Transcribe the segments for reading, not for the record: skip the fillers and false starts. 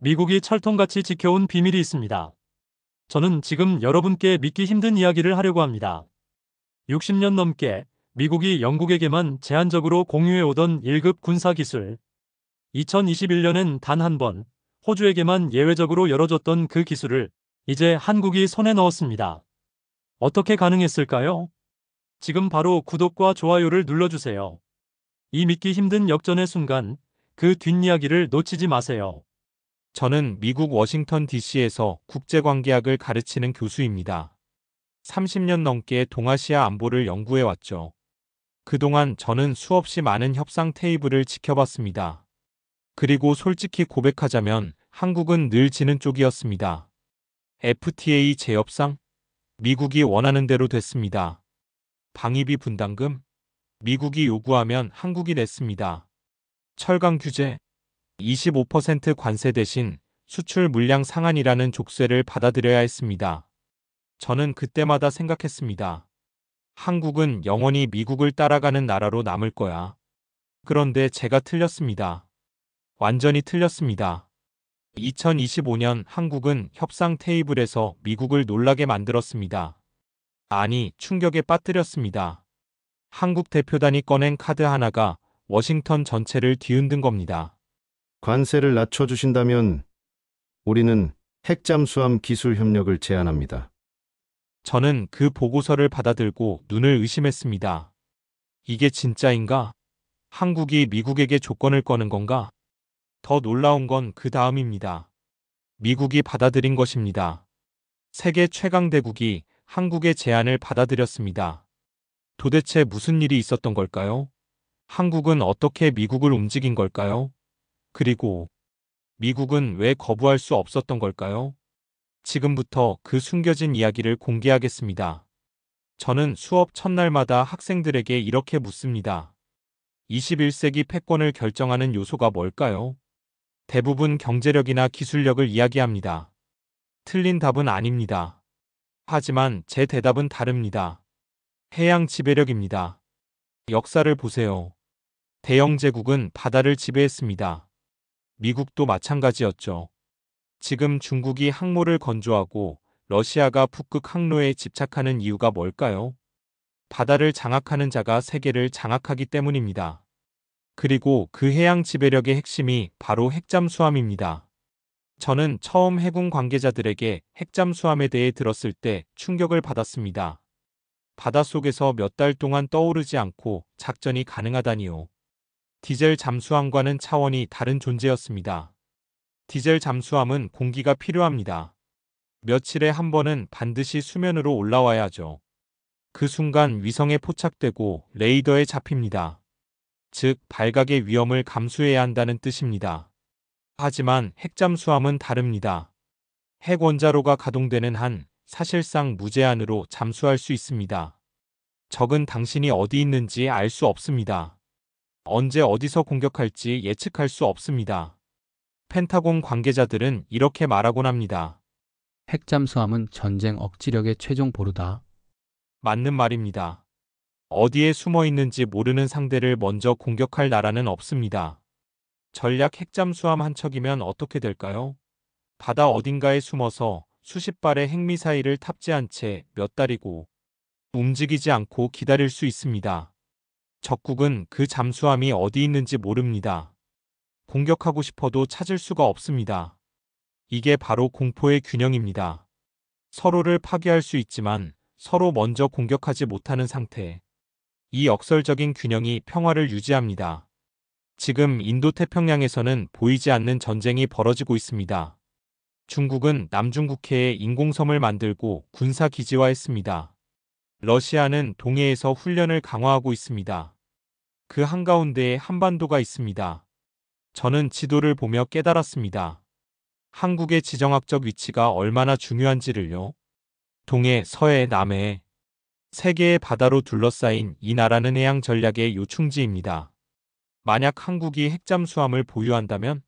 미국이 철통같이 지켜온 비밀이 있습니다. 저는 지금 여러분께 믿기 힘든 이야기를 하려고 합니다. 60년 넘게 미국이 영국에게만 제한적으로 공유해오던 1급 군사기술. 2021년엔 단 한 번 호주에게만 예외적으로 열어줬던 그 기술을 이제 한국이 손에 넣었습니다. 어떻게 가능했을까요? 지금 바로 구독과 좋아요를 눌러주세요. 이 믿기 힘든 역전의 순간, 그 뒷이야기를 놓치지 마세요. 저는 미국 워싱턴 DC에서 국제관계학을 가르치는 교수입니다. 30년 넘게 동아시아 안보를 연구해 왔죠. 그동안 저는 수없이 많은 협상 테이블을 지켜봤습니다. 그리고 솔직히 고백하자면 한국은 늘 지는 쪽이었습니다. FTA 재협상? 미국이 원하는 대로 됐습니다. 방위비 분담금? 미국이 요구하면 한국이 냈습니다. 철강 규제? 25% 관세 대신 수출 물량 상한이라는 족쇄를 받아들여야 했습니다. 저는 그때마다 생각했습니다. 한국은 영원히 미국을 따라가는 나라로 남을 거야. 그런데 제가 틀렸습니다. 완전히 틀렸습니다. 2025년 한국은 협상 테이블에서 미국을 놀라게 만들었습니다. 아니, 충격에 빠뜨렸습니다. 한국 대표단이 꺼낸 카드 하나가 워싱턴 전체를 뒤흔든 겁니다. 관세를 낮춰주신다면 우리는 핵잠수함 기술 협력을 제안합니다. 저는 그 보고서를 받아들고 눈을 의심했습니다. 이게 진짜인가? 한국이 미국에게 조건을 거는 건가? 더 놀라운 건 그 다음입니다. 미국이 받아들인 것입니다. 세계 최강대국이 한국의 제안을 받아들였습니다. 도대체 무슨 일이 있었던 걸까요? 한국은 어떻게 미국을 움직인 걸까요? 그리고 미국은 왜 거부할 수 없었던 걸까요? 지금부터 그 숨겨진 이야기를 공개하겠습니다. 저는 수업 첫날마다 학생들에게 이렇게 묻습니다. 21세기 패권을 결정하는 요소가 뭘까요? 대부분 경제력이나 기술력을 이야기합니다. 틀린 답은 아닙니다. 하지만 제 대답은 다릅니다. 해양 지배력입니다. 역사를 보세요. 대영 제국은 바다를 지배했습니다. 미국도 마찬가지였죠. 지금 중국이 항모를 건조하고 러시아가 북극 항로에 집착하는 이유가 뭘까요? 바다를 장악하는 자가 세계를 장악하기 때문입니다. 그리고 그 해양 지배력의 핵심이 바로 핵잠수함입니다. 저는 처음 해군 관계자들에게 핵잠수함에 대해 들었을 때 충격을 받았습니다. 바닷속에서 몇 달 동안 떠오르지 않고 작전이 가능하다니요. 디젤 잠수함과는 차원이 다른 존재였습니다. 디젤 잠수함은 공기가 필요합니다. 며칠에 한 번은 반드시 수면으로 올라와야 하죠. 그 순간 위성에 포착되고 레이더에 잡힙니다. 즉, 발각의 위험을 감수해야 한다는 뜻입니다. 하지만 핵잠수함은 다릅니다. 핵원자로가 가동되는 한 사실상 무제한으로 잠수할 수 있습니다. 적은 당신이 어디 있는지 알 수 없습니다. 언제 어디서 공격할지 예측할 수 없습니다. 펜타곤 관계자들은 이렇게 말하곤 합니다. 핵잠수함은 전쟁 억지력의 최종 보루다. 맞는 말입니다. 어디에 숨어 있는지 모르는 상대를 먼저 공격할 나라는 없습니다. 전략 핵잠수함 한 척이면 어떻게 될까요? 바다 어딘가에 숨어서 수십 발의 핵미사일을 탑재한 채 몇 달이고 움직이지 않고 기다릴 수 있습니다. 적국은 그 잠수함이 어디 있는지 모릅니다. 공격하고 싶어도 찾을 수가 없습니다. 이게 바로 공포의 균형입니다. 서로를 파괴할 수 있지만 서로 먼저 공격하지 못하는 상태. 이 역설적인 균형이 평화를 유지합니다. 지금 인도태평양에서는 보이지 않는 전쟁이 벌어지고 있습니다. 중국은 남중국해에 인공섬을 만들고 군사기지화했습니다. 러시아는 동해에서 훈련을 강화하고 있습니다. 그 한가운데에 한반도가 있습니다. 저는 지도를 보며 깨달았습니다. 한국의 지정학적 위치가 얼마나 중요한지를요. 동해, 서해, 남해, 세 개의 바다로 둘러싸인 이 나라는 해양 전략의 요충지입니다. 만약 한국이 핵잠수함을 보유한다면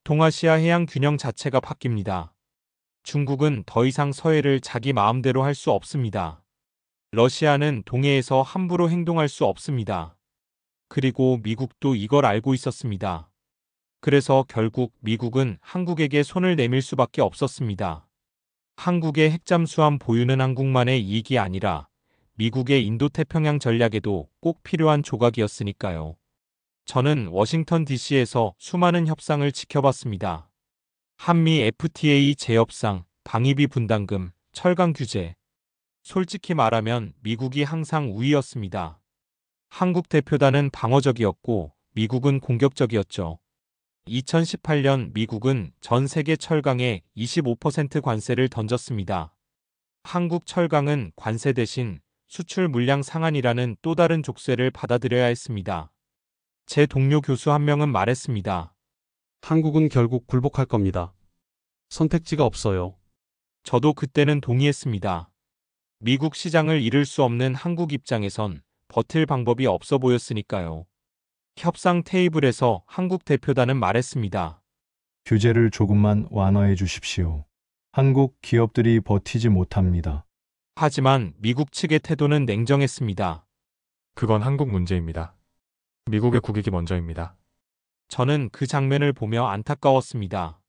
동아시아 해양 균형 자체가 바뀝니다. 중국은 더 이상 서해를 자기 마음대로 할 수 없습니다. 러시아는 동해에서 함부로 행동할 수 없습니다. 그리고 미국도 이걸 알고 있었습니다. 그래서 결국 미국은 한국에게 손을 내밀 수밖에 없었습니다. 한국의 핵잠수함 보유는 한국만의 이익이 아니라 미국의 인도태평양 전략에도 꼭 필요한 조각이었으니까요. 저는 워싱턴 DC에서 수많은 협상을 지켜봤습니다. 한미 FTA 재협상, 방위비 분담금, 철강 규제. 솔직히 말하면 미국이 항상 우위였습니다. 한국 대표단은 방어적이었고 미국은 공격적이었죠. 2018년 미국은 전 세계 철강에 25% 관세를 던졌습니다. 한국 철강은 관세 대신 수출 물량 상한이라는 또 다른 족쇄를 받아들여야 했습니다. 제 동료 교수 한 명은 말했습니다. 한국은 결국 굴복할 겁니다. 선택지가 없어요. 저도 그때는 동의했습니다. 미국 시장을 잃을 수 없는 한국 입장에선 버틸 방법이 없어 보였으니까요. 협상 테이블에서 한국 대표단은 말했습니다. 규제를 조금만 완화해 주십시오. 한국 기업들이 버티지 못합니다. 하지만 미국 측의 태도는 냉정했습니다. 그건 한국 문제입니다. 미국의 국익이 먼저입니다. 저는 그 장면을 보며 안타까웠습니다.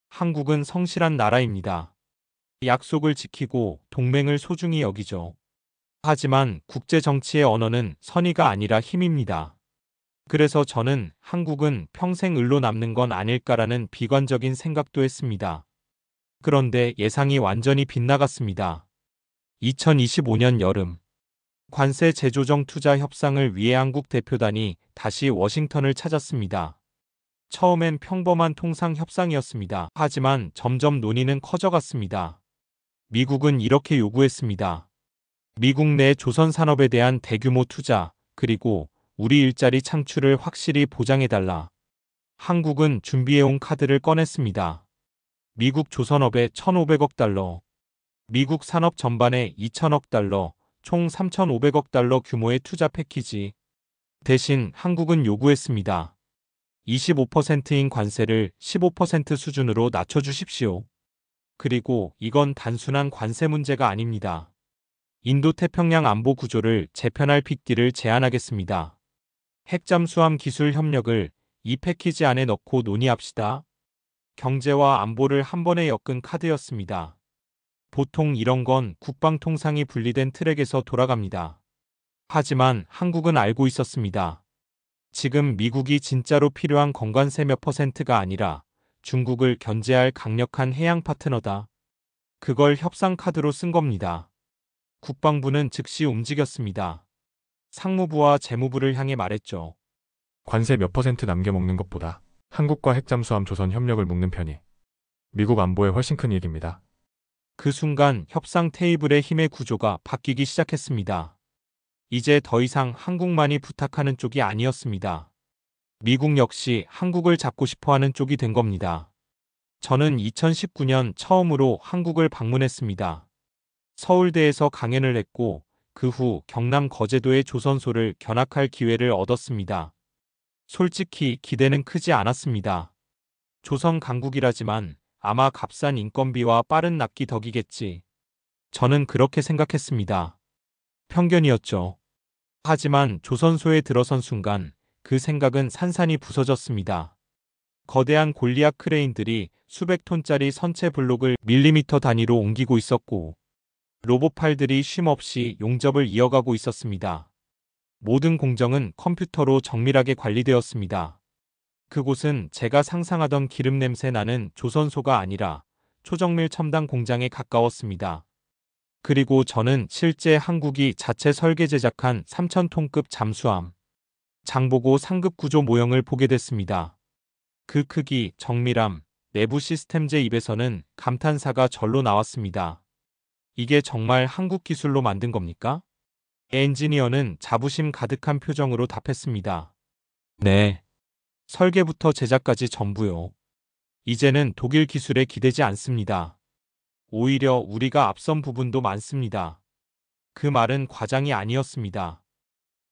한국은 성실한 나라입니다. 약속을 지키고 동맹을 소중히 여기죠. 하지만 국제 정치의 언어는 선의가 아니라 힘입니다. 그래서 저는 한국은 평생 을로 남는 건 아닐까라는 비관적인 생각도 했습니다. 그런데 예상이 완전히 빗나갔습니다. 2025년 여름, 관세 재조정 투자 협상을 위해 한국 대표단이 다시 워싱턴을 찾았습니다. 처음엔 평범한 통상 협상이었습니다. 하지만 점점 논의는 커져갔습니다. 미국은 이렇게 요구했습니다. 미국 내 조선 산업에 대한 대규모 투자, 그리고 우리 일자리 창출을 확실히 보장해달라. 한국은 준비해온 카드를 꺼냈습니다. 미국 조선업에 1,500억 달러, 미국 산업 전반에 2,000억 달러, 총 3,500억 달러 규모의 투자 패키지. 대신 한국은 요구했습니다. 25%인 관세를 15% 수준으로 낮춰주십시오. 그리고 이건 단순한 관세 문제가 아닙니다. 인도태평양 안보 구조를 재편할 빅딜을 제안하겠습니다. 핵잠수함 기술 협력을 이 패키지 안에 넣고 논의합시다. 경제와 안보를 한 번에 엮은 카드였습니다. 보통 이런 건 국방통상이 분리된 트랙에서 돌아갑니다. 하지만 한국은 알고 있었습니다. 지금 미국이 진짜로 필요한 건관세 몇 %가 아니라 중국을 견제할 강력한 해양 파트너다. 그걸 협상 카드로 쓴 겁니다. 국방부는 즉시 움직였습니다. 상무부와 재무부를 향해 말했죠. 관세 몇 % 남겨먹는 것보다 한국과 핵잠수함 조선 협력을 묶는 편이 미국 안보에 훨씬 큰 이익입니다. 그 순간 협상 테이블의 힘의 구조가 바뀌기 시작했습니다. 이제 더 이상 한국만이 부탁하는 쪽이 아니었습니다. 미국 역시 한국을 잡고 싶어하는 쪽이 된 겁니다. 저는 2019년 처음으로 한국을 방문했습니다. 서울대에서 강연을 했고 그 후 경남 거제도의 조선소를 견학할 기회를 얻었습니다. 솔직히 기대는 크지 않았습니다. 조선 강국이라지만 아마 값싼 인건비와 빠른 납기 덕이겠지. 저는 그렇게 생각했습니다. 편견이었죠. 하지만 조선소에 들어선 순간 그 생각은 산산이 부서졌습니다. 거대한 골리앗 크레인들이 수백 톤짜리 선체 블록을 밀리미터 단위로 옮기고 있었고 로봇팔들이 쉼없이 용접을 이어가고 있었습니다. 모든 공정은 컴퓨터로 정밀하게 관리되었습니다. 그곳은 제가 상상하던 기름 냄새 나는 조선소가 아니라 초정밀 첨단 공장에 가까웠습니다. 그리고 저는 실제 한국이 자체 설계 제작한 3,000톤급 잠수함, 장보고 상급 구조 모형을 보게 됐습니다. 그 크기, 정밀함, 내부 시스템제 입에서는 감탄사가 절로 나왔습니다. 이게 정말 한국 기술로 만든 겁니까? 엔지니어는 자부심 가득한 표정으로 답했습니다. 네. 설계부터 제작까지 전부요. 이제는 독일 기술에 기대지 않습니다. 오히려 우리가 앞선 부분도 많습니다. 그 말은 과장이 아니었습니다.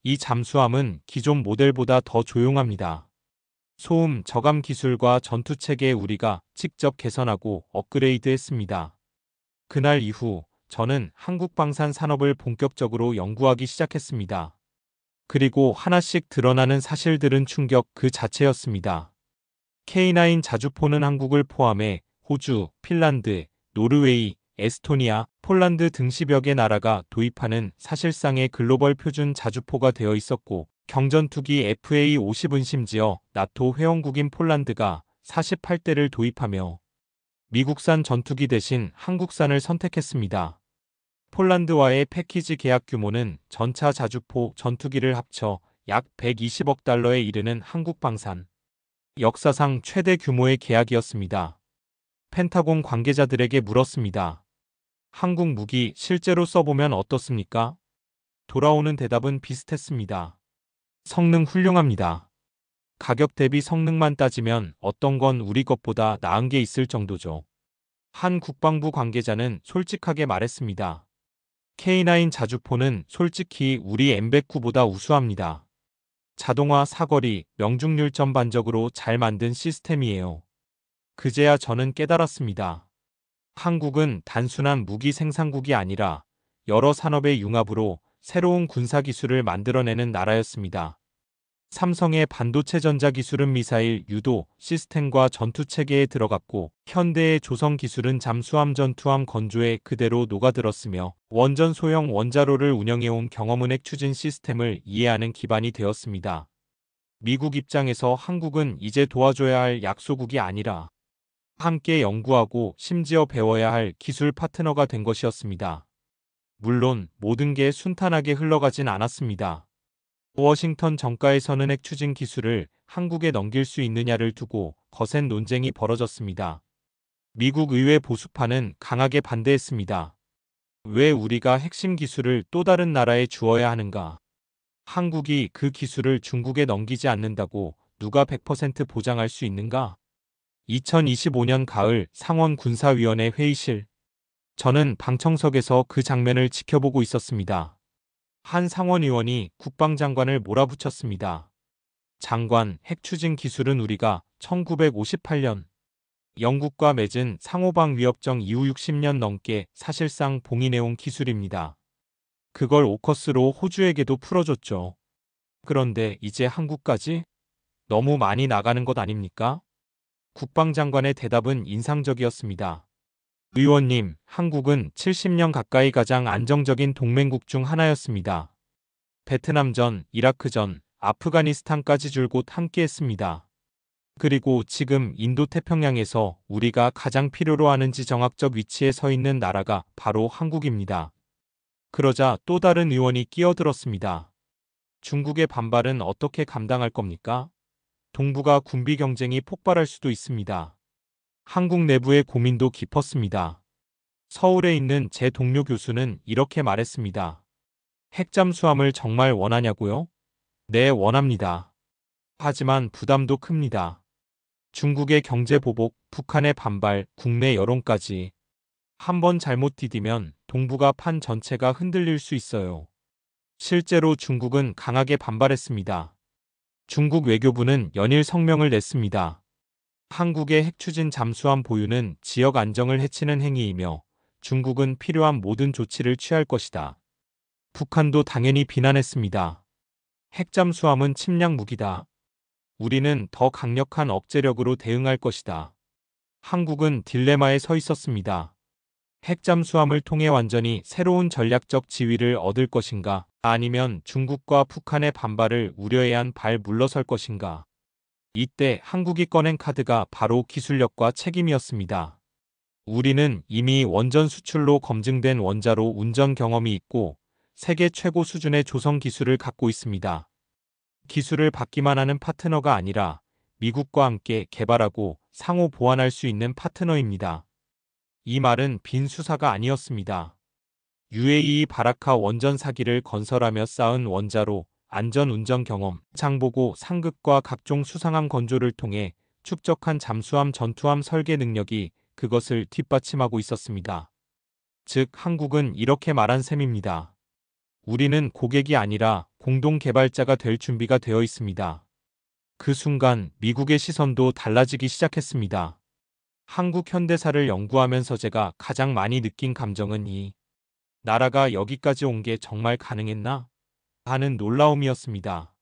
이 잠수함은 기존 모델보다 더 조용합니다. 소음 저감 기술과 전투체계에 우리가 직접 개선하고 업그레이드했습니다. 그날 이후 저는 한국 방산 산업을 본격적으로 연구하기 시작했습니다. 그리고 하나씩 드러나는 사실들은 충격 그 자체였습니다. K9 자주포는 한국을 포함해 호주, 핀란드, 노르웨이, 에스토니아, 폴란드 등 10여 개 나라가 도입하는 사실상의 글로벌 표준 자주포가 되어 있었고 경전투기 FA-50은 심지어 나토 회원국인 폴란드가 48대를 도입하며 미국산 전투기 대신 한국산을 선택했습니다. 폴란드와의 패키지 계약 규모는 전차 자주포 전투기를 합쳐 약 120억 달러에 이르는 한국 방산. 역사상 최대 규모의 계약이었습니다. 펜타곤 관계자들에게 물었습니다. 한국 무기 실제로 써보면 어떻습니까? 돌아오는 대답은 비슷했습니다. 성능 훌륭합니다. 가격 대비 성능만 따지면 어떤 건 우리 것보다 나은 게 있을 정도죠. 한 국방부 관계자는 솔직하게 말했습니다. K9 자주포는 솔직히 우리 M109보다 우수합니다. 자동화, 사거리, 명중률 전반적으로 잘 만든 시스템이에요. 그제야 저는 깨달았습니다. 한국은 단순한 무기 생산국이 아니라 여러 산업의 융합으로 새로운 군사기술을 만들어내는 나라였습니다. 삼성의 반도체 전자기술은 미사일 유도 시스템과 전투체계에 들어갔고 현대의 조선기술은 잠수함 전투함 건조에 그대로 녹아들었으며 원전 소형 원자로를 운영해온 경험은 핵추진 시스템을 이해하는 기반이 되었습니다. 미국 입장에서 한국은 이제 도와줘야 할 약소국이 아니라 함께 연구하고 심지어 배워야 할 기술 파트너가 된 것이었습니다. 물론 모든 게 순탄하게 흘러가진 않았습니다. 워싱턴 정가에서는 핵추진 기술을 한국에 넘길 수 있느냐를 두고 거센 논쟁이 벌어졌습니다. 미국 의회 보수파는 강하게 반대했습니다. 왜 우리가 핵심 기술을 또 다른 나라에 주어야 하는가? 한국이 그 기술을 중국에 넘기지 않는다고 누가 100% 보장할 수 있는가? 2025년 가을 상원 군사위원회 회의실. 저는 방청석에서 그 장면을 지켜보고 있었습니다. 한 상원의원이 국방장관을 몰아붙였습니다. 장관, 핵추진 기술은 우리가 1958년 영국과 맺은 상호방 위협정 이후 60년 넘게 사실상 봉인해온 기술입니다. 그걸 오커스로 호주에게도 풀어줬죠. 그런데 이제 한국까지? 너무 많이 나가는 것 아닙니까? 국방장관의 대답은 인상적이었습니다. 의원님, 한국은 70년 가까이 가장 안정적인 동맹국 중 하나였습니다. 베트남 전, 이라크 전, 아프가니스탄까지 줄곧 함께했습니다. 그리고 지금 인도태평양에서 우리가 가장 필요로 하는 지정학적 위치에 서 있는 나라가 바로 한국입니다. 그러자 또 다른 의원이 끼어들었습니다. 중국의 반발은 어떻게 감당할 겁니까? 동북아 군비 경쟁이 폭발할 수도 있습니다. 한국 내부의 고민도 깊었습니다. 서울에 있는 제 동료 교수는 이렇게 말했습니다. 핵잠수함을 정말 원하냐고요? 네, 원합니다. 하지만 부담도 큽니다. 중국의 경제 보복, 북한의 반발, 국내 여론까지. 한번 잘못 디디면 동북아 판 전체가 흔들릴 수 있어요. 실제로 중국은 강하게 반발했습니다. 중국 외교부는 연일 성명을 냈습니다. 한국의 핵추진 잠수함 보유는 지역 안정을 해치는 행위이며 중국은 필요한 모든 조치를 취할 것이다. 북한도 당연히 비난했습니다. 핵잠수함은 침략 무기다. 우리는 더 강력한 억제력으로 대응할 것이다. 한국은 딜레마에 서 있었습니다. 핵잠수함을 통해 완전히 새로운 전략적 지위를 얻을 것인가, 아니면 중국과 북한의 반발을 우려해야 한 발 물러설 것인가. 이때 한국이 꺼낸 카드가 바로 기술력과 책임이었습니다. 우리는 이미 원전 수출로 검증된 원자로 운전 경험이 있고 세계 최고 수준의 조성 기술을 갖고 있습니다. 기술을 받기만 하는 파트너가 아니라 미국과 함께 개발하고 상호 보완할 수 있는 파트너입니다. 이 말은 빈 수사가 아니었습니다. UAE 바라카 원전 사기를 건설하며 쌓은 원자로 안전 운전 경험, 장보고 상급과 각종 수상함 건조를 통해 축적한 잠수함 전투함 설계 능력이 그것을 뒷받침하고 있었습니다. 즉 한국은 이렇게 말한 셈입니다. 우리는 고객이 아니라 공동 개발자가 될 준비가 되어 있습니다. 그 순간 미국의 시선도 달라지기 시작했습니다. 한국 현대사를 연구하면서 제가 가장 많이 느낀 감정은 이 나라가 여기까지 온 게 정말 가능했나? 하는 놀라움이었습니다.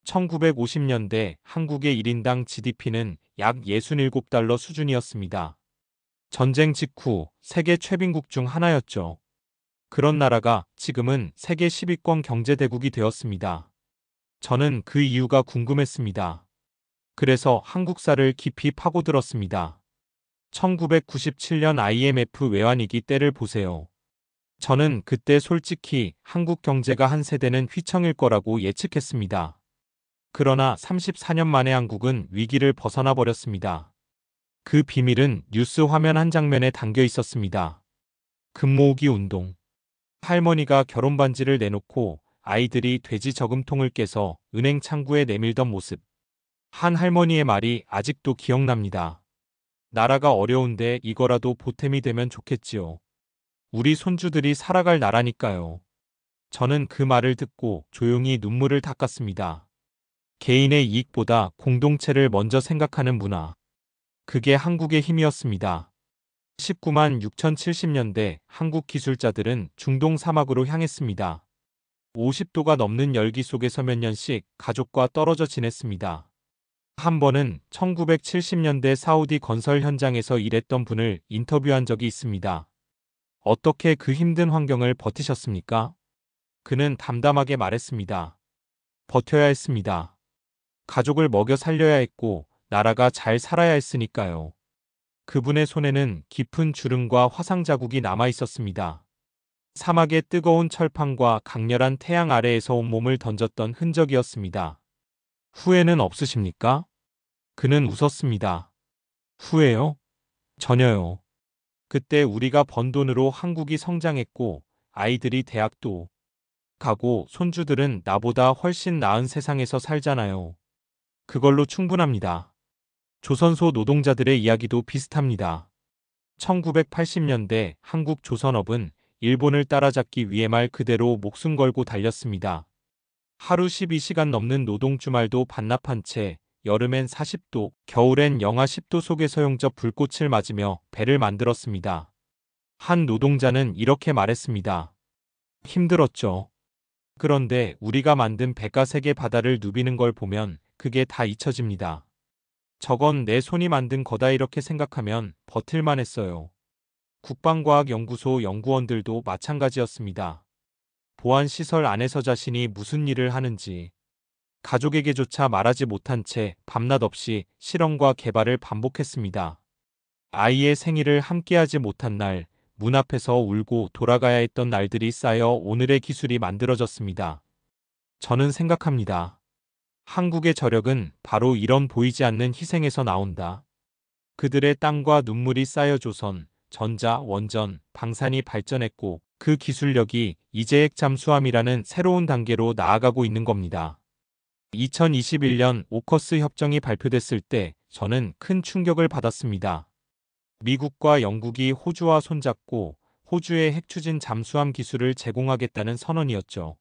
1950년대 한국의 1인당 GDP는 약 67달러 수준이었습니다. 전쟁 직후 세계 최빈국 중 하나였죠. 그런 나라가 지금은 세계 10위권 경제대국이 되었습니다. 저는 그 이유가 궁금했습니다. 그래서 한국사를 깊이 파고들었습니다. 1997년 IMF 외환위기 때를 보세요. 저는 그때 솔직히 한국 경제가 한 세대는 휘청일 거라고 예측했습니다. 그러나 34년 만에 한국은 위기를 벗어나 버렸습니다. 그 비밀은 뉴스 화면 한 장면에 담겨 있었습니다. 금모으기 운동. 할머니가 결혼 반지를 내놓고 아이들이 돼지 저금통을 깨서 은행 창구에 내밀던 모습. 한 할머니의 말이 아직도 기억납니다. 나라가 어려운데 이거라도 보탬이 되면 좋겠지요. 우리 손주들이 살아갈 나라니까요. 저는 그 말을 듣고 조용히 눈물을 닦았습니다. 개인의 이익보다 공동체를 먼저 생각하는 문화. 그게 한국의 힘이었습니다. 19만 6,070년대 한국 기술자들은 중동 사막으로 향했습니다. 50도가 넘는 열기 속에서 몇 년씩 가족과 떨어져 지냈습니다. 한 번은 1970년대 사우디 건설 현장에서 일했던 분을 인터뷰한 적이 있습니다. 어떻게 그 힘든 환경을 버티셨습니까? 그는 담담하게 말했습니다. 버텨야 했습니다. 가족을 먹여 살려야 했고 나라가 잘 살아야 했으니까요. 그분의 손에는 깊은 주름과 화상 자국이 남아 있었습니다. 사막의 뜨거운 철판과 강렬한 태양 아래에서 온몸을 던졌던 흔적이었습니다. 후회는 없으십니까? 그는 웃었습니다. 후회요? 전혀요. 그때 우리가 번 돈으로 한국이 성장했고 아이들이 대학도 가고 손주들은 나보다 훨씬 나은 세상에서 살잖아요. 그걸로 충분합니다. 조선소 노동자들의 이야기도 비슷합니다. 1980년대 한국 조선업은 일본을 따라잡기 위해 말 그대로 목숨 걸고 달렸습니다. 하루 12시간 넘는 노동 주말도 반납한 채 여름엔 40도, 겨울엔 영하 10도 속에서 용접 불꽃을 맞으며 배를 만들었습니다. 한 노동자는 이렇게 말했습니다. 힘들었죠. 그런데 우리가 만든 배가 세계 바다를 누비는 걸 보면 그게 다 잊혀집니다. 저건 내 손이 만든 거다 이렇게 생각하면 버틸만 했어요. 국방과학연구소 연구원들도 마찬가지였습니다. 보안시설 안에서 자신이 무슨 일을 하는지 가족에게조차 말하지 못한 채 밤낮 없이 실험과 개발을 반복했습니다. 아이의 생일을 함께하지 못한 날, 문 앞에서 울고 돌아가야 했던 날들이 쌓여 오늘의 기술이 만들어졌습니다. 저는 생각합니다. 한국의 저력은 바로 이런 보이지 않는 희생에서 나온다. 그들의 땀과 눈물이 쌓여 조선, 전자, 원전, 방산이 발전했고 그 기술력이 이제 핵잠수함이라는 새로운 단계로 나아가고 있는 겁니다. 2021년 오커스 협정이 발표됐을 때 저는 큰 충격을 받았습니다. 미국과 영국이 호주와 손잡고 호주의 핵추진 잠수함 기술을 제공하겠다는 선언이었죠.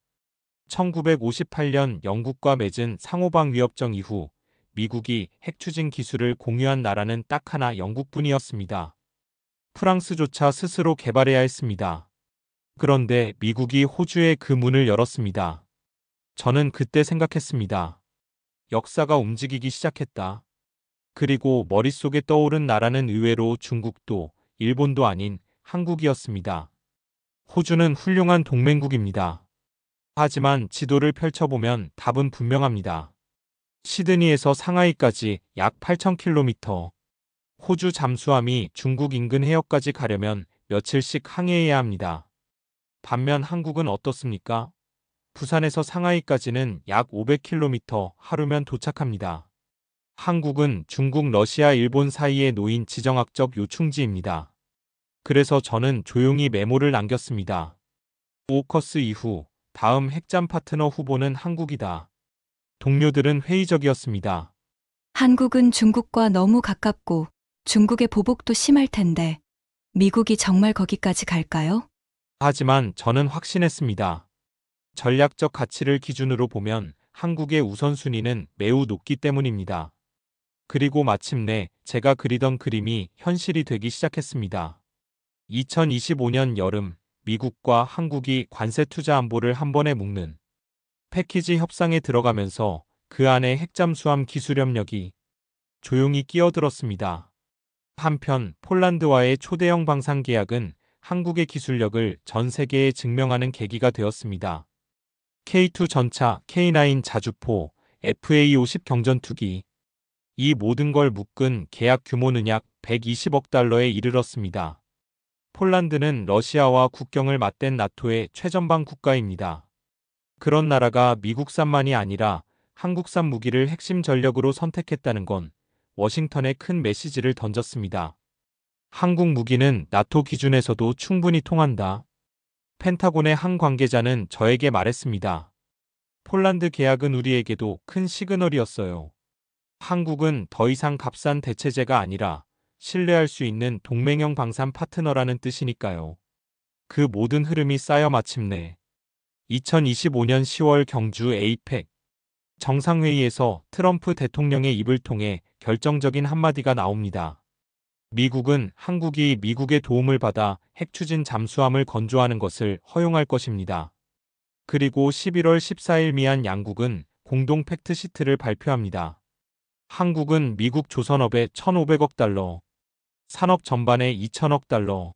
1958년 영국과 맺은 상호방 위협정 이후 미국이 핵추진 기술을 공유한 나라는 딱 하나 영국뿐이었습니다. 프랑스조차 스스로 개발해야 했습니다. 그런데 미국이 호주에 그 문을 열었습니다. 저는 그때 생각했습니다. 역사가 움직이기 시작했다. 그리고 머릿속에 떠오른 나라는 의외로 중국도 일본도 아닌 한국이었습니다. 호주는 훌륭한 동맹국입니다. 하지만 지도를 펼쳐보면 답은 분명합니다. 시드니에서 상하이까지 약 8,000km. 호주 잠수함이 중국 인근 해역까지 가려면 며칠씩 항해해야 합니다. 반면 한국은 어떻습니까? 부산에서 상하이까지는 약 500km 하루면 도착합니다. 한국은 중국, 러시아, 일본 사이에 놓인 지정학적 요충지입니다. 그래서 저는 조용히 메모를 남겼습니다. 오커스 이후 다음 핵잠 파트너 후보는 한국이다. 동료들은 회의적이었습니다. 한국은 중국과 너무 가깝고 중국의 보복도 심할 텐데 미국이 정말 거기까지 갈까요? 하지만 저는 확신했습니다. 전략적 가치를 기준으로 보면 한국의 우선순위는 매우 높기 때문입니다. 그리고 마침내 제가 그리던 그림이 현실이 되기 시작했습니다. 2025년 여름 미국과 한국이 관세 투자 안보를 한 번에 묶는 패키지 협상에 들어가면서 그 안에 핵잠수함 기술협력이 조용히 끼어들었습니다. 한편 폴란드와의 초대형 방산 계약은 한국의 기술력을 전 세계에 증명하는 계기가 되었습니다. K2 전차, K9 자주포, FA-50 경전투기. 이 모든 걸 묶은 계약 규모는 약 120억 달러에 이르렀습니다. 폴란드는 러시아와 국경을 맞댄 나토의 최전방 국가입니다. 그런 나라가 미국산만이 아니라 한국산 무기를 핵심 전력으로 선택했다는 건 워싱턴에 큰 메시지를 던졌습니다. 한국 무기는 나토 기준에서도 충분히 통한다. 펜타곤의 한 관계자는 저에게 말했습니다. 폴란드 계약은 우리에게도 큰 시그널이었어요. 한국은 더 이상 값싼 대체제가 아니라 신뢰할 수 있는 동맹형 방산 파트너라는 뜻이니까요. 그 모든 흐름이 쌓여 마침내 2025년 10월 경주 에이펙 정상회의에서 트럼프 대통령의 입을 통해 결정적인 한마디가 나옵니다. 미국은 한국이 미국의 도움을 받아 핵추진 잠수함을 건조하는 것을 허용할 것입니다. 그리고 11월 14일 미한 양국은 공동 팩트시트를 발표합니다. 한국은 미국 조선업에 1,500억 달러, 산업 전반에 2,000억 달러,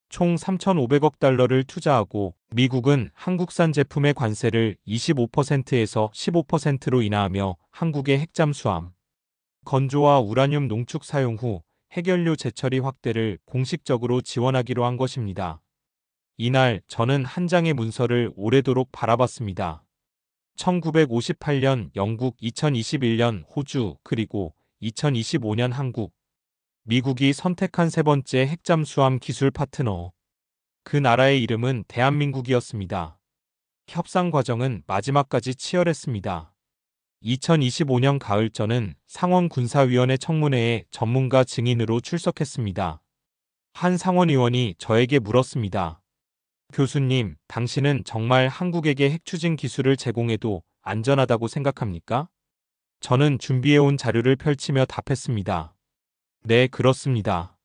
총 3,500억 달러를 투자하고 미국은 한국산 제품의 관세를 25%에서 15%로 인하하며 한국의 핵잠수함, 건조와 우라늄 농축 사용 후 핵연료 재처리 확대를 공식적으로 지원하기로 한 것입니다. 이날 저는 한 장의 문서를 오래도록 바라봤습니다. 1958년 영국, 2021년 호주, 그리고 2025년 한국. 미국이 선택한 세 번째 핵잠수함 기술 파트너. 그 나라의 이름은 대한민국이었습니다. 협상 과정은 마지막까지 치열했습니다. 2025년 가을 저는 상원군사위원회 청문회에 전문가 증인으로 출석했습니다. 한 상원의원이 저에게 물었습니다. 교수님, 당신은 정말 한국에게 핵추진 기술을 제공해도 안전하다고 생각합니까? 저는 준비해온 자료를 펼치며 답했습니다. 네, 그렇습니다.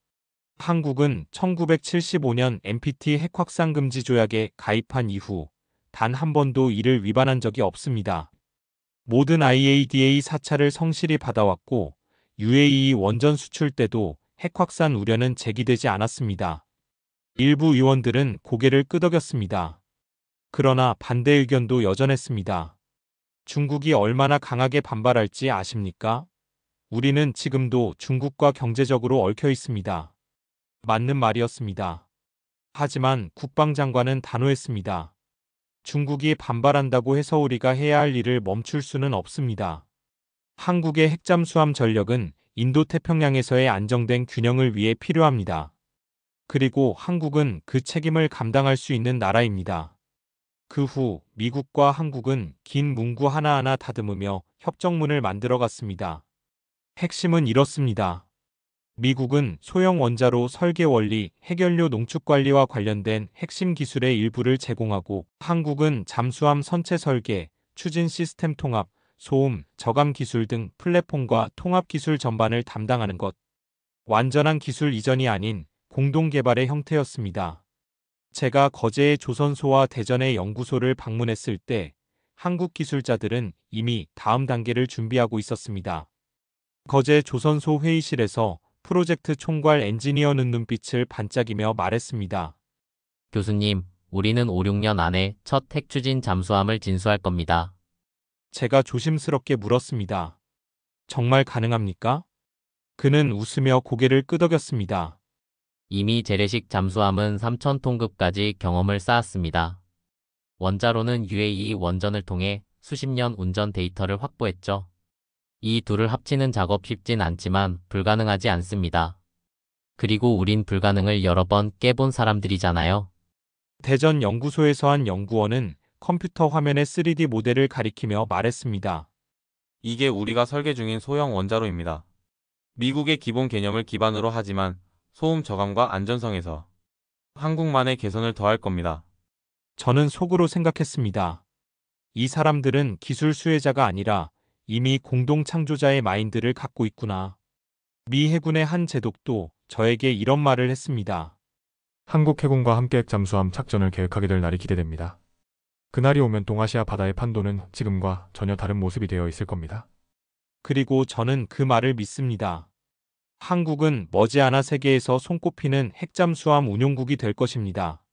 한국은 1975년 NPT 핵확산 금지 조약에 가입한 이후 단 한 번도 이를 위반한 적이 없습니다. 모든 IAEA 사찰을 성실히 받아왔고 UAE 원전 수출 때도 핵확산 우려는 제기되지 않았습니다. 일부 의원들은 고개를 끄덕였습니다. 그러나 반대 의견도 여전했습니다. 중국이 얼마나 강하게 반발할지 아십니까? 우리는 지금도 중국과 경제적으로 얽혀 있습니다. 맞는 말이었습니다. 하지만 국방장관은 단호했습니다. 중국이 반발한다고 해서 우리가 해야 할 일을 멈출 수는 없습니다. 한국의 핵잠수함 전력은 인도태평양에서의 안정된 균형을 위해 필요합니다. 그리고 한국은 그 책임을 감당할 수 있는 나라입니다. 그 후 미국과 한국은 긴 문구 하나하나 다듬으며 협정문을 만들어갔습니다. 핵심은 이렇습니다. 미국은 소형 원자로 설계 원리, 핵연료 농축 관리와 관련된 핵심 기술의 일부를 제공하고 한국은 잠수함 선체 설계, 추진 시스템 통합, 소음, 저감 기술 등 플랫폼과 통합 기술 전반을 담당하는 것. 완전한 기술 이전이 아닌 공동 개발의 형태였습니다. 제가 거제의 조선소와 대전의 연구소를 방문했을 때 한국 기술자들은 이미 다음 단계를 준비하고 있었습니다. 거제 조선소 회의실에서 프로젝트 총괄 엔지니어는 눈빛을 반짝이며 말했습니다. 교수님, 우리는 5, 6년 안에 첫 핵추진 잠수함을 진수할 겁니다. 제가 조심스럽게 물었습니다. 정말 가능합니까? 그는 웃으며 고개를 끄덕였습니다. 이미 재래식 잠수함은 3,000톤급까지 경험을 쌓았습니다. 원자로는 UAE 원전을 통해 수십 년 운전 데이터를 확보했죠. 이 둘을 합치는 작업 쉽진 않지만 불가능하지 않습니다. 그리고 우린 불가능을 여러 번 깨본 사람들이잖아요. 대전 연구소에서 한 연구원은 컴퓨터 화면에 3D 모델을 가리키며 말했습니다. 이게 우리가 설계 중인 소형 원자로입니다. 미국의 기본 개념을 기반으로 하지만 소음 저감과 안전성에서 한국만의 개선을 더할 겁니다. 저는 속으로 생각했습니다. 이 사람들은 기술 수혜자가 아니라 이미 공동 창조자의 마인드를 갖고 있구나. 미 해군의 한 제독도 저에게 이런 말을 했습니다. 한국 해군과 함께 핵잠수함 착전을 계획하게 될 날이 기대됩니다. 그날이 오면 동아시아 바다의 판도는 지금과 전혀 다른 모습이 되어 있을 겁니다. 그리고 저는 그 말을 믿습니다. 한국은 머지않아 세계에서 손꼽히는 핵잠수함 운용국이 될 것입니다.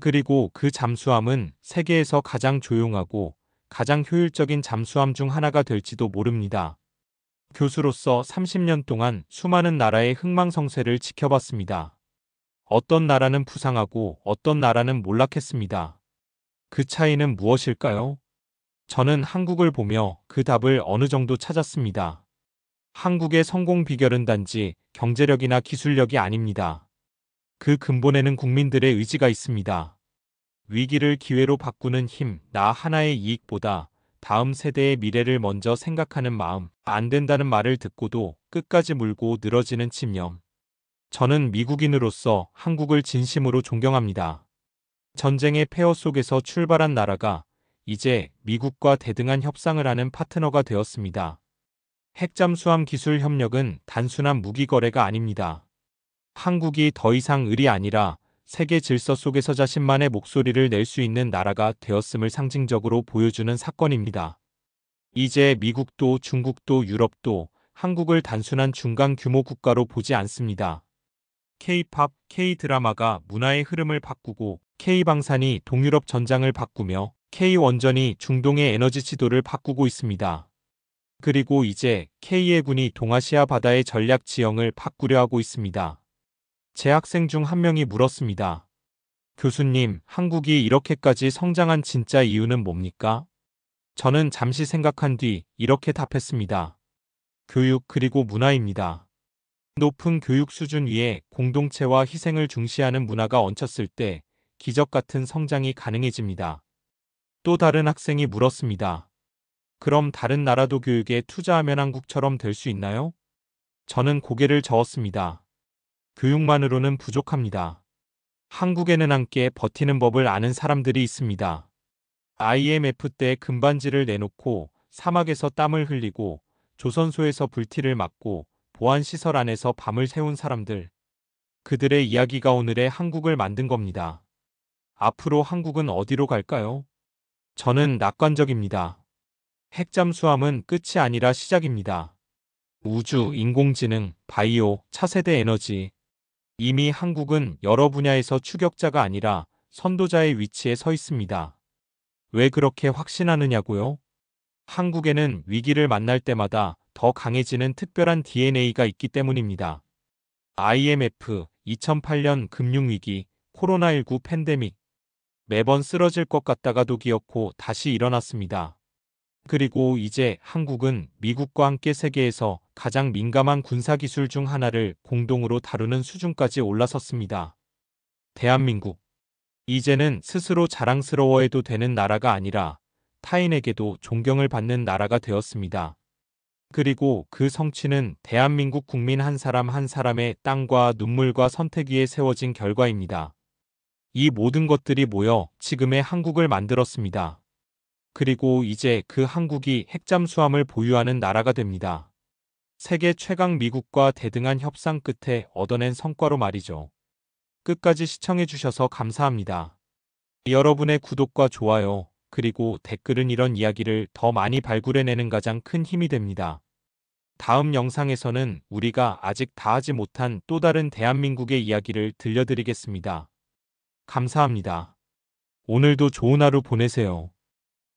그리고 그 잠수함은 세계에서 가장 조용하고 가장 효율적인 잠수함 중 하나가 될지도 모릅니다. 교수로서 30년 동안 수많은 나라의 흥망성쇠를 지켜봤습니다. 어떤 나라는 부상하고 어떤 나라는 몰락했습니다. 그 차이는 무엇일까요? 저는 한국을 보며 그 답을 어느 정도 찾았습니다. 한국의 성공 비결은 단지 경제력이나 기술력이 아닙니다. 그 근본에는 국민들의 의지가 있습니다. 위기를 기회로 바꾸는 힘, 나 하나의 이익보다 다음 세대의 미래를 먼저 생각하는 마음, 안 된다는 말을 듣고도 끝까지 물고 늘어지는 집념. 저는 미국인으로서 한국을 진심으로 존경합니다. 전쟁의 폐허 속에서 출발한 나라가 이제 미국과 대등한 협상을 하는 파트너가 되었습니다. 핵잠수함 기술 협력은 단순한 무기 거래가 아닙니다. 한국이 더 이상 을이 아니라 세계 질서 속에서 자신만의 목소리를 낼 수 있는 나라가 되었음을 상징적으로 보여주는 사건입니다. 이제 미국도 중국도 유럽도 한국을 단순한 중간 규모 국가로 보지 않습니다. K-팝, K-드라마가 문화의 흐름을 바꾸고 K-방산이 동유럽 전장을 바꾸며 K-원전이 중동의 에너지 지도를 바꾸고 있습니다. 그리고 이제 K-해군이 동아시아 바다의 전략 지형을 바꾸려 하고 있습니다. 제 학생 중 한 명이 물었습니다. 교수님, 한국이 이렇게까지 성장한 진짜 이유는 뭡니까? 저는 잠시 생각한 뒤 이렇게 답했습니다. 교육 그리고 문화입니다. 높은 교육 수준 위에 공동체와 희생을 중시하는 문화가 얹혔을 때 기적 같은 성장이 가능해집니다. 또 다른 학생이 물었습니다. 그럼 다른 나라도 교육에 투자하면 한국처럼 될 수 있나요? 저는 고개를 저었습니다. 교육만으로는 부족합니다. 한국에는 함께 버티는 법을 아는 사람들이 있습니다. IMF 때 금반지를 내놓고 사막에서 땀을 흘리고 조선소에서 불티를 막고 보안시설 안에서 밤을 새운 사람들. 그들의 이야기가 오늘의 한국을 만든 겁니다. 앞으로 한국은 어디로 갈까요? 저는 낙관적입니다. 핵잠수함은 끝이 아니라 시작입니다. 우주, 인공지능, 바이오, 차세대 에너지. 이미 한국은 여러 분야에서 추격자가 아니라 선도자의 위치에 서 있습니다. 왜 그렇게 확신하느냐고요? 한국에는 위기를 만날 때마다 더 강해지는 특별한 DNA가 있기 때문입니다. IMF, 2008년 금융위기, 코로나19 팬데믹. 매번 쓰러질 것 같다가도 기어코 다시 일어났습니다. 그리고 이제 한국은 미국과 함께 세계에서 가장 민감한 군사기술 중 하나를 공동으로 다루는 수준까지 올라섰습니다. 대한민국. 이제는 스스로 자랑스러워해도 되는 나라가 아니라 타인에게도 존경을 받는 나라가 되었습니다. 그리고 그 성취는 대한민국 국민 한 사람 한 사람의 땀과 눈물과 선택 위에 세워진 결과입니다. 이 모든 것들이 모여 지금의 한국을 만들었습니다. 그리고 이제 그 한국이 핵잠수함을 보유하는 나라가 됩니다. 세계 최강 미국과 대등한 협상 끝에 얻어낸 성과로 말이죠. 끝까지 시청해주셔서 감사합니다. 여러분의 구독과 좋아요, 그리고 댓글은 이런 이야기를 더 많이 발굴해내는 가장 큰 힘이 됩니다. 다음 영상에서는 우리가 아직 다 하지 못한 또 다른 대한민국의 이야기를 들려드리겠습니다. 감사합니다. 오늘도 좋은 하루 보내세요.